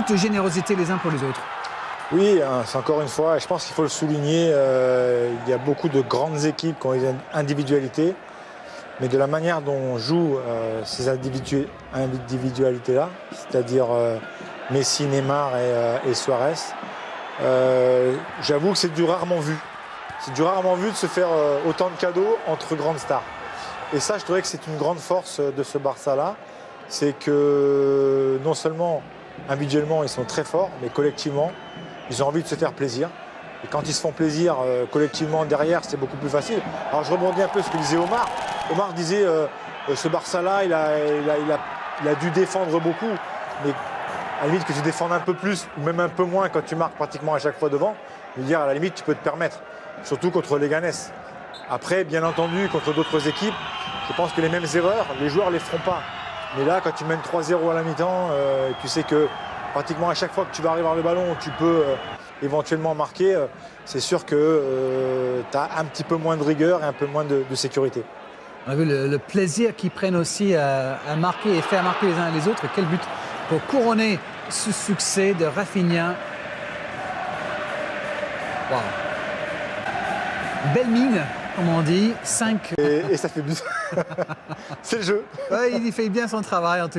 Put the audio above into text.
toute générosité les uns pour les autres. Oui, hein, c'est encore une fois, et je pense qu'il faut le souligner, il y a beaucoup de grandes équipes qui ont des individualités, mais de la manière dont jouent ces individualités-là, c'est-à-dire Messi, Neymar et Suarez, j'avoue que c'est du rarement vu. C'est du rarement vu de se faire autant de cadeaux entre grandes stars. Et ça, je trouvais que c'est une grande force de ce Barça-là, c'est que non seulement individuellement ils sont très forts, mais collectivement, ils ont envie de se faire plaisir. Et quand ils se font plaisir collectivement derrière, c'est beaucoup plus facile. Alors je rebondis un peu sur ce que disait Omar. Omar disait ce Barça-là, il a dû défendre beaucoup. Mais à la limite que tu défendes un peu plus, ou même un peu moins quand tu marques pratiquement à chaque fois devant, je veux dire, à la limite, tu peux te permettre. Surtout contre les Leganés. Après, bien entendu, contre d'autres équipes, je pense que les mêmes erreurs, les joueurs ne les feront pas. Mais là, quand tu mènes 3-0 à la mi-temps, tu sais que pratiquement à chaque fois que tu vas arriver vers le ballon, tu peux éventuellement marquer, c'est sûr que tu as un petit peu moins de rigueur et un peu moins de sécurité. On a vu le plaisir qu'ils prennent aussi à marquer et faire marquer les uns les autres. Quel but pour couronner ce succès de Rafinha. Wow. Belle mine, comme on dit. 5. Et ça fait but. C'est le jeu. Ouais, il fait bien son travail en tout cas.